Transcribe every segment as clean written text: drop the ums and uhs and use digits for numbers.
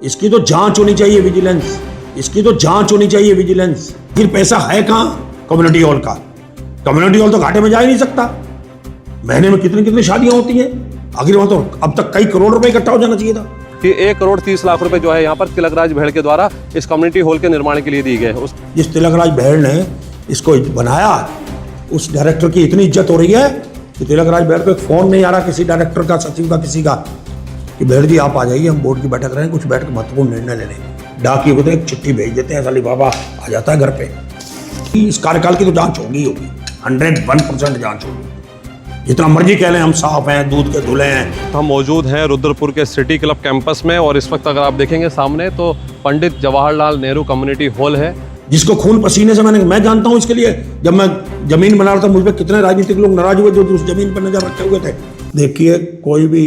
इसकी तो जांच होनी चाहिए, विजिलेंस, इसकी तो जांच होनी चाहिए, विजिलेंस। फिर पैसा है कहाँ कम्युनिटी हॉल का? कम्युनिटी हॉल तो घाटे में जा ही नहीं सकता। महीने में कितनी कितनी शादियां होती हैं, आखिर वहां तो अब तक कई करोड़ रुपए इकट्ठा हो जाना चाहिए था कि 1,30,00,000 रुपए जो है यहाँ पर तिलकराज भेड़ के द्वारा इस कम्युनिटी हॉल के निर्माण के लिए दी गए। जिस तिलकराज भेड़ ने इसको बनाया, उस डायरेक्टर की इतनी इज्जत हो रही है कि तिलकराज भेड़ को एक फोन नहीं आ रहा किसी डायरेक्टर का, सचिव का, किसी का, कि भेड़ जी आप आ जाइए, हम बोर्ड की बैठक रहे हैं, कुछ बैठ के महत्वपूर्ण निर्णय ले लें। डाकिए को तो एक चिट्ठी भेज देते हैं, साली बाबा आ जाता है घर पे। इस कार्यकाल की तो जांच होगी 101% जांच होगी। जितना मर्जी कह लें हम साफ हैं, दूध के धुले हैं। हम मौजूद हैं रुद्रपुर के सिटी क्लब कैंपस में और इस वक्त अगर आप देखेंगे सामने तो पंडित जवाहरलाल नेहरू कम्युनिटी हॉल है, जिसको खून पसीने से मैं जानता हूं। इसके लिए जब मैं जमीन बना रहा था, मुझ पर कितने राजनीतिक लोग नाराज हुए जो उस जमीन पर नजर रखे हुए थे। देखिए, कोई भी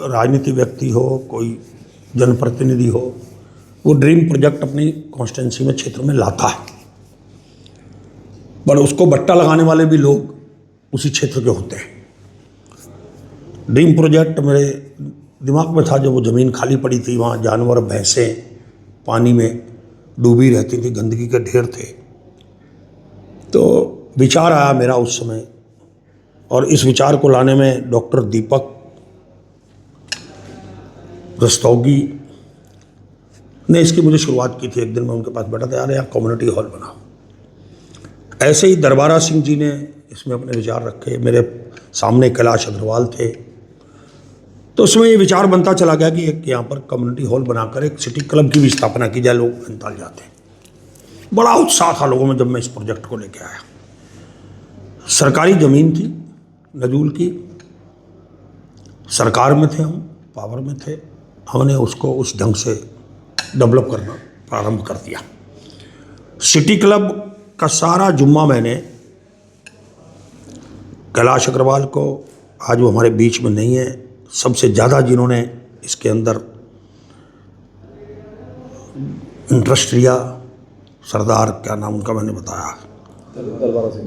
राजनीतिक व्यक्ति हो, कोई जनप्रतिनिधि हो, वो ड्रीम प्रोजेक्ट अपनी कॉन्स्टिट्यूंसी में, क्षेत्र में लाता है, पर उसको बट्टा लगाने वाले भी लोग उसी क्षेत्र के होते हैं। ड्रीम प्रोजेक्ट मेरे दिमाग में था जब वो ज़मीन खाली पड़ी थी, वहाँ जानवर, भैंसें पानी में डूबी रहती थी, गंदगी के ढेर थे। तो विचार आया मेरा उस समय, और इस विचार को लाने में डॉक्टर दीपक रस्तोगी ने इसकी मुझे शुरुआत की थी। एक दिन मैं उनके पास बैठा था, यार यहाँ कम्युनिटी हॉल बनाओ। ऐसे ही दरबारा सिंह जी ने इसमें अपने विचार रखे, मेरे सामने कैलाश अग्रवाल थे। तो उसमें ये विचार बनता चला गया कि एक यहाँ पर कम्युनिटी हॉल बनाकर एक सिटी क्लब की भी स्थापना की जाए। लोग नैनीताल जाते हैं। बड़ा उत्साह था लोगों में जब मैं इस प्रोजेक्ट को लेकर आया। सरकारी ज़मीन थी नजूल की, सरकार में थे हम, पावर में थे, हमने उसको उस ढंग से डेवलप करना प्रारंभ कर दिया। सिटी क्लब का सारा जुम्मा मैंने कैलाश अग्रवाल को, आज वो हमारे बीच में नहीं है, सबसे ज़्यादा जिन्होंने इसके अंदर इंटरेस्ट लिया, सरदार क्या नाम उनका मैंने बताया,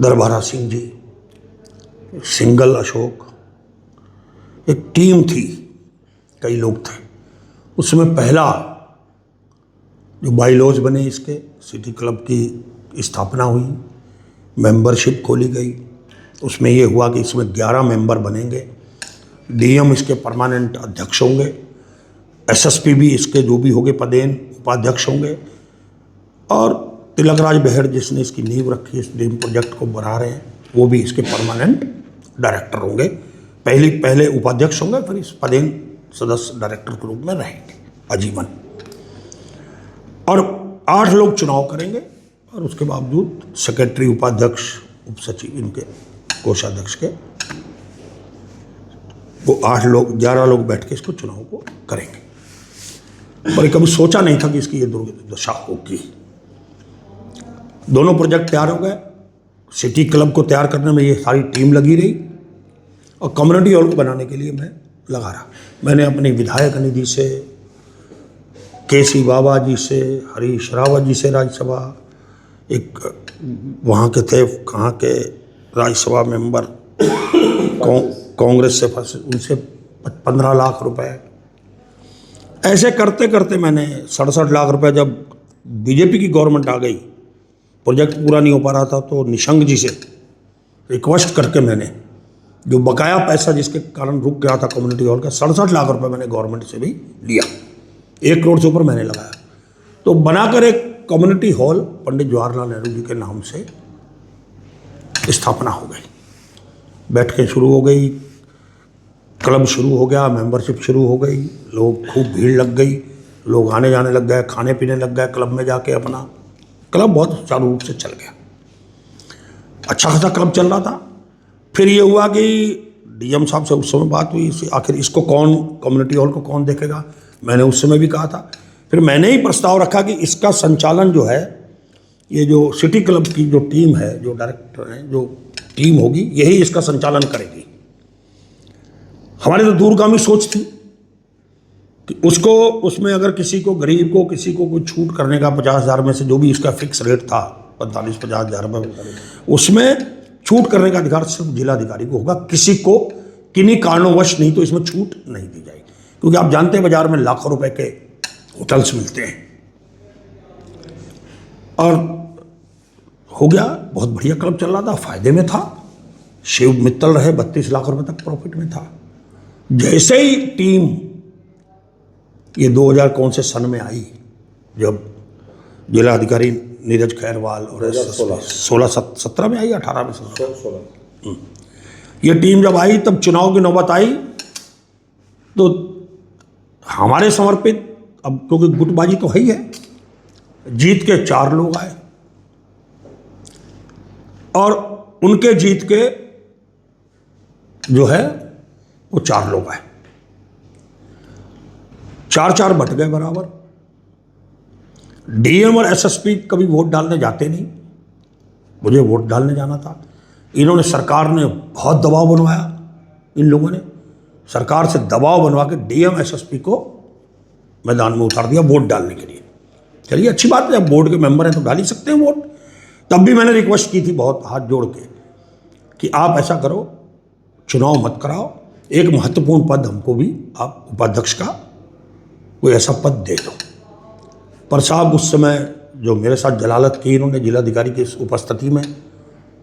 दरबारा सिंह जी, सिंगल अशोक, एक टीम थी, कई लोग थे। उसमें पहला जो बाईलॉज बने इसके, सिटी क्लब की स्थापना हुई, मेंबरशिप खोली गई। उसमें ये हुआ कि इसमें 11 मेंबर बनेंगे, डीएम इसके परमानेंट अध्यक्ष होंगे, एसएसपी भी इसके जो भी होंगे पदेन उपाध्यक्ष होंगे, और तिलकराज बहेड़ जिसने इसकी नींव रखी, इस ड्रीम प्रोजेक्ट को बना रहे हैं, वो भी इसके परमानेंट डायरेक्टर होंगे। पहले उपाध्यक्ष होंगे, फिर इस पदेन सदस्य डायरेक्टर के रूप में रहेंगे आजीवन। और 8 लोग चुनाव करेंगे, और उसके बावजूद सेक्रेटरी, उपाध्यक्ष, उपसचिव, इनके कोषाध्यक्ष के, वो 11 लोग बैठ के इसको चुनाव को करेंगे। पर कभी सोचा नहीं था कि इसकी ये दुर्दशा होगी। दोनों प्रोजेक्ट तैयार हो गए। सिटी क्लब को तैयार करने में ये सारी टीम लगी रही, और कम्युनिटी हॉल को बनाने के लिए मैं लगा रहा। मैंने अपनी विधायक निधि से, केसी बाबा जी से, हरीश रावत जी से राज्यसभा, एक वहाँ के थे, कहाँ के राज्यसभा मेंबर, कांग्रेस से फंसे, उनसे 15 लाख रुपए, ऐसे करते करते मैंने 67 लाख रुपए, जब बीजेपी की गवर्नमेंट आ गई, प्रोजेक्ट पूरा नहीं हो पा रहा था, तो निशंक जी से रिक्वेस्ट करके मैंने जो बकाया पैसा जिसके कारण रुक गया था कम्युनिटी हॉल का, 67 लाख रुपए मैंने गवर्नमेंट से भी लिया। 1 करोड़ से ऊपर मैंने लगाया। तो बनाकर एक कम्युनिटी हॉल पंडित जवाहरलाल नेहरू जी के नाम से स्थापना हो गई। बैठकें शुरू हो गई, क्लब शुरू हो गया, मेंबरशिप शुरू हो गई, लोग खूब भीड़ लग गई, लोग आने जाने लग गए, खाने पीने लग गए क्लब में जाके। अपना क्लब बहुत सुचारू रूप से चल गया, अच्छा खासा क्लब चल रहा था। फिर ये हुआ कि डीएम साहब से उस समय बात हुई, आखिर इसको कौन, कम्युनिटी हॉल को कौन देखेगा। मैंने उस समय भी कहा था। फिर मैंने ही प्रस्ताव रखा कि इसका संचालन जो है, ये जो सिटी क्लब की जो टीम है, जो डायरेक्टर हैं, जो टीम होगी, यही इसका संचालन करेगी। हमारी तो दूरगामी सोच थी कि उसको, उसमें अगर किसी को, गरीब को, किसी को कोई छूट करने का 50,000 में से जो भी इसका फिक्स रेट था 45-50,000 में, उसमें छूट करने का अधिकार सिर्फ जिलाधिकारी को होगा। किसी को किन्हीं कारणोंवश नहीं तो इसमें छूट नहीं दी जाएगी, क्योंकि आप जानते हैं बाजार में लाखों रुपए के होटल्स मिलते हैं। और हो गया, बहुत बढ़िया क्लब चल रहा था, फायदे में था। शिव मित्तल रहे, 32 लाख रुपए तक प्रॉफिट में था। जैसे ही टीम ये 2000 कौन से सन में आई, जब जिला अधिकारी नीरज खैरवाल और 16-17 में आई, 18 में 16 ये टीम जब आई, तब चुनाव की नौबत आई तो हमारे समर्पित, अब क्योंकि गुटबाजी तो है ही है, जीत के 4 लोग आए और उनके जीत के जो है वो 4 लोग आए, 4-4 बट गए बराबर। डीएम और एसएसपी कभी वोट डालने जाते नहीं, मुझे वोट डालने जाना था। इन्होंने, सरकार ने बहुत दबाव बनवाया, इन लोगों ने सरकार से दबाव बनवा के डीएम एसएसपी को मैदान में उतार दिया वोट डालने के लिए। चलिए अच्छी बात है, जब बोर्ड के मेंबर हैं तो डाल ही सकते हैं वोट। तब भी मैंने रिक्वेस्ट की थी बहुत हाथ जोड़ के कि आप ऐसा करो, चुनाव मत कराओ, एक महत्वपूर्ण पद हमको भी आप उपाध्यक्ष का कोई ऐसा पद दे दो। पर साहब उस समय जो मेरे साथ जलालत की इन्होंने जिलाधिकारी की उपस्थिति में,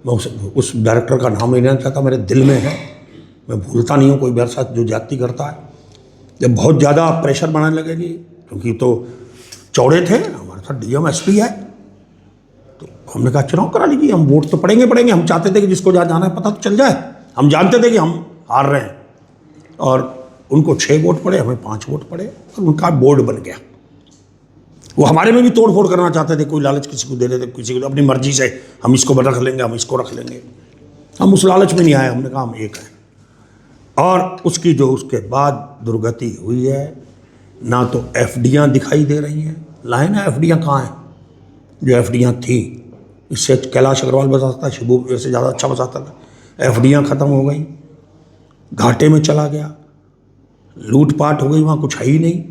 मैं उस डायरेक्टर का नाम नहीं लेना चाहता, मेरे दिल में है, मैं भूलता नहीं हूँ कोई मेरे साथ जो ज्यादती करता है। जब बहुत ज़्यादा प्रेशर बनाने लगेगी, क्योंकि तो चौड़े थे, हमारे साथ डीएम एसपी है, तो हमने कहा चुनाव करा लीजिए, हम वोट तो पड़ेंगे। हम चाहते थे कि जिसको जहाँ जाना है पता तो चल जाए। हम जानते थे कि हम हार रहे हैं, और उनको 6 वोट पड़े, हमें 5 वोट पड़े, और उनका बोर्ड बन गया। वो हमारे में भी तोड़ फोड़ करना चाहते थे, कोई लालच किसी को दे देते, किसी को अपनी मर्जी से हम इसको रख लेंगे, हम इसको रख लेंगे। हम उस लालच में नहीं आए, हमने कहा हम एक हैं। और उसकी जो उसके बाद दुर्गति हुई है, ना तो एफडीआं दिखाई दे रही हैं, लाए ना एफडीआं कहाँ हैं जो एफडीआं थी, इससे कैलाश अग्रवाल बता सकता, शिबू से ज़्यादा अच्छा बता सकता था। एफडीआं ख़त्म हो गई, घाटे में चला गया, लूटपाट हो गई, वहाँ कुछ है ही नहीं।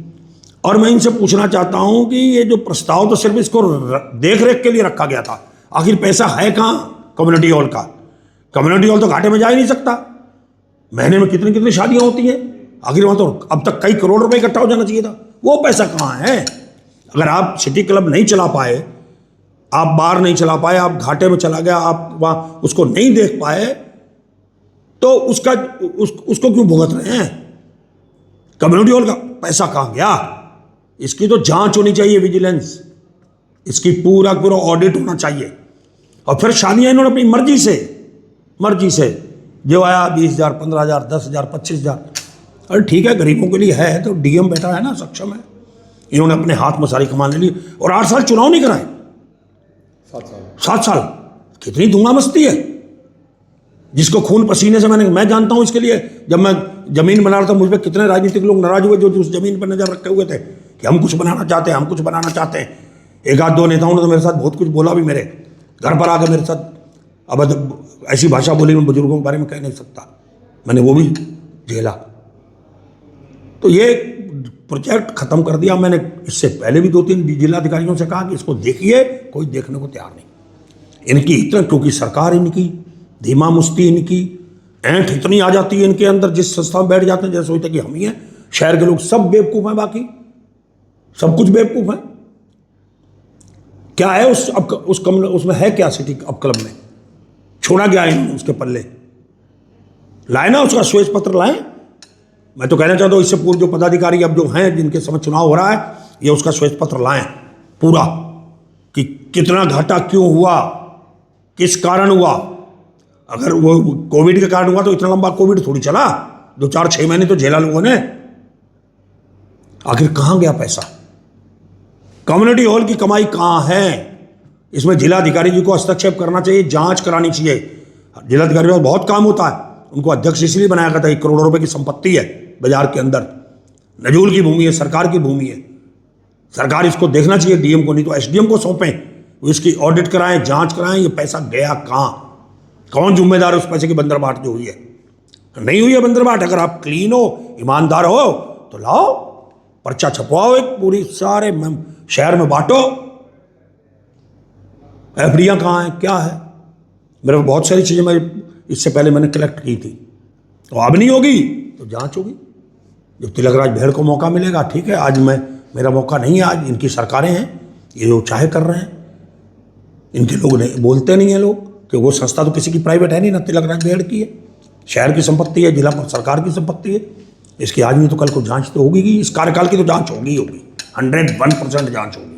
और मैं इनसे पूछना चाहता हूँ कि ये जो प्रस्ताव तो सिर्फ इसको देख रेख के लिए रखा गया था, आखिर पैसा है कहाँ कम्युनिटी हॉल का? कम्युनिटी हॉल तो घाटे में जा ही नहीं सकता। महीने में कितनी कितनी शादियाँ होती हैं, आखिर वहाँ तो अब तक कई करोड़ रुपए इकट्ठा हो जाना चाहिए था। वो पैसा कहाँ है? अगर आप सिटी क्लब नहीं चला पाए, आप बार नहीं चला पाए, आप घाटे में चला गया, आप वहाँ उसको नहीं देख पाए, तो उसको क्यों भुगत रहे हैं? कम्युनिटी हॉल का पैसा कहाँ गया? इसकी तो जांच होनी चाहिए, विजिलेंस, इसकी पूरा ऑडिट होना चाहिए। और फिर शादियाँ इन्होंने अपनी मर्जी से जो आया 20,000, 15,000, 10,000, 25,000। अरे ठीक है, गरीबों के लिए है, तो डीएम बैठा है ना, सक्षम है। इन्होंने अपने हाथ में सारी कमान ले ली और 8 साल चुनाव नहीं कराए। 7 साल कितनी धुआं मस्ती है, जिसको खून पसीने से मैं जानता हूं। इसके लिए जब मैं जमीन बना रहा था, मुझ पर कितने राजनीतिक लोग नाराज हुए जो उस जमीन पर नजर रखे हुए थे कि हम कुछ बनाना चाहते हैं। एक आध 2 नेताओं ने तो मेरे साथ बहुत कुछ बोला भी, मेरे घर पर आकर मेरे साथ। अब ऐसी भाषा बोली मैं बुजुर्गों के बारे में कह नहीं सकता, मैंने वो भी झेला। तो ये प्रोजेक्ट खत्म कर दिया मैंने। इससे पहले भी 2-3 जिलाधिकारियों से कहा कि इसको देखिए, कोई देखने को तैयार नहीं। इनकी इतना, क्योंकि सरकार इनकी, धीमा मुस्ती इनकी, ऐंठ इतनी आ जाती है इनके अंदर, जिस संस्था में बैठ जाते हैं जैसे सोचते हैं कि हम ही हैं। शहर के लोग सब बेवकूफ़ हैं, बाकी सब कुछ बेवकूफ़ हैं। क्या है उसमें है क्या? सिटी अब क्लब में छोड़ा गया है उसके पल्ले, लाए ना उसका श्वेत पत्र लाएं। मैं तो कहना चाहता हूँ इससे पूर्व जो पदाधिकारी अब जो हैं, जिनके समय चुनाव हो रहा है, ये उसका श्वेत पत्र लाएं पूरा, कि कितना घाटा क्यों हुआ, किस कारण हुआ। अगर वो कोविड के कारण हुआ तो इतना लंबा कोविड थोड़ी चला, 2-4-6 महीने तो झेला लोगों ने। आखिर कहाँ गया पैसा? कम्युनिटी हॉल की कमाई कहाँ है? इसमें जिलाधिकारी जी को हस्तक्षेप करना चाहिए, जांच करानी चाहिए। जिलाधिकारी का बहुत काम होता है, उनको अध्यक्ष इसलिए बनाया गया था, 1 करोड़ रुपए की संपत्ति है बाजार के अंदर, नजूल की भूमि है, सरकार की भूमि है। सरकार इसको देखना चाहिए, डीएम को, नहीं तो एसडीएम को सौंपें, इसकी ऑडिट कराएं, जांच कराएं, ये पैसा गया कहाँ, कौन जिम्मेदार है उस पैसे की बंदरबाट जो हुई है। नहीं हुई है बंदरबाट, अगर आप क्लीन हो, ईमानदार हो, तो लाओ, पर्चा छपवाओ, एक पूरी सारे शहर में बांटो। एफडीआं कहाँ हैं, क्या है? मेरे को बहुत सारी चीज़ें मैं इससे पहले मैंने कलेक्ट की थी, तो अब नहीं होगी तो जांच होगी। जब तिलकराज भेड़ को मौका मिलेगा, ठीक है, आज मैं मेरा मौका नहीं है आज, इनकी सरकारें हैं, ये जो चाहे कर रहे हैं। इनके लोग नहीं बोलते नहीं हैं लोग कि वो संस्था तो किसी की प्राइवेट है नहीं ना, तिलक राज बेहड़ की है, शहर की संपत्ति है, जिला सरकार की संपत्ति है। इसकी आज नहीं तो कल को जांच तो होगी, इस कार्यकाल की तो जांच होगी 101% जांच होगी।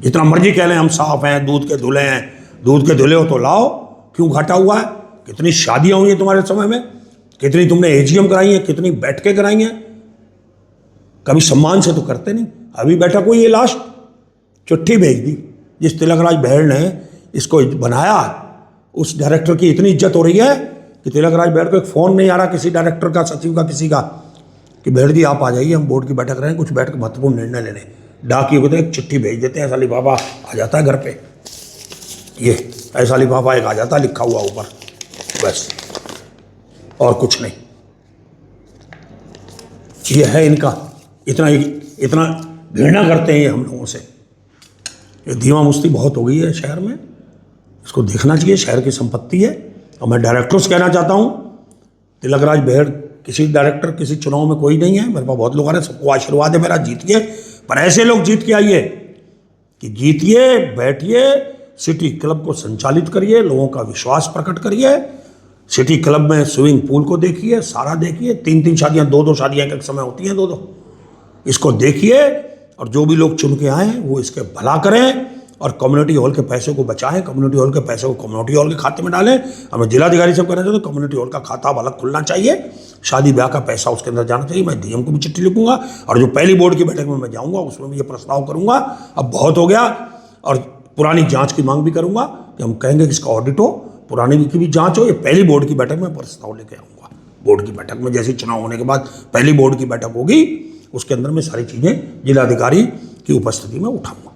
जितना मर्जी कह लें हम साफ हैं, दूध के धुले हैं, दूध के धुले हो तो लाओ, क्यों घाटा हुआ है? कितनी शादियां हुई हैं तुम्हारे समय में, कितनी तुमने एजीएम कराई हैं, कितनी बैठकें कराई हैं, कभी सम्मान से तो करते नहीं। अभी बैठा कोई ये लास्ट चिट्ठी भेज दी, जिस तिलक राज बेहड़ ने इसको बनाया उस डायरेक्टर की इतनी इज्जत हो रही है कि तिलक राज बेहड़ को एक फ़ोन नहीं आ रहा किसी डायरेक्टर का, सचिव का, किसी का, कि बेहड़ जी आप आ जाइए, हम बोर्ड की बैठक रहे हैं, कुछ बैठ के महत्वपूर्ण निर्णय लेने। डाकिए को तो एक चिट्ठी भेज देते हैं, ऐसा लिफाफा आ जाता है घर पे, ये ऐसा लिफाफा एक आ जाता है लिखा हुआ ऊपर, बस और कुछ नहीं। ये है इनका, इतना घृणा करते हैं ये हम लोगों से। ये धीमा मुस्ती बहुत हो गई है शहर में, इसको देखना चाहिए, शहर की संपत्ति है। और मैं डायरेक्टर से कहना चाहता हूँ, तिलक राज बेहड़ किसी डायरेक्टर किसी चुनाव में कोई नहीं है, मेरे पास बहुत लोग आ रहे हैं, सबको आशीर्वाद है मेरा, जीतिए, पर ऐसे लोग जीत के आइए कि जीतिए, बैठिए, सिटी क्लब को संचालित करिए, लोगों का विश्वास प्रकट करिए, सिटी क्लब में स्विमिंग पूल को देखिए, सारा देखिए, 3-3 शादियाँ, 2-2 शादियाँ एक समय होती हैं, 2-2, इसको देखिए, और जो भी लोग चुन के आए हैं वो इसके भला करें, और कम्युनिटी हॉल के पैसे को बचाएं, कम्युनिटी हॉल के पैसे को कम्युनिटी हॉल के खाते में डालें। अब मैं जिलाधिकारी से कहना चाहता हूँ, कम्युनिटी हॉल का खाता अब अलग खुलना चाहिए, शादी ब्याह का पैसा उसके अंदर जाना चाहिए। मैं डीएम को भी चिट्ठी लिखूंगा, और जो पहली बोर्ड की बैठक में मैं जाऊँगा उसमें भी ये प्रस्ताव करूँगा। अब बहुत हो गया, और पुरानी जाँच की मांग भी करूँगा कि हम कहेंगे कि इसका ऑडिट हो, पुरानी की भी जाँच हो। ये पहली बोर्ड की बैठक में प्रस्ताव लेके आऊँगा, बोर्ड की बैठक में, जैसे चुनाव होने के बाद पहली बोर्ड की बैठक होगी, उसके अंदर में सारी चीज़ें जिलाधिकारी की उपस्थिति में उठाऊंगा।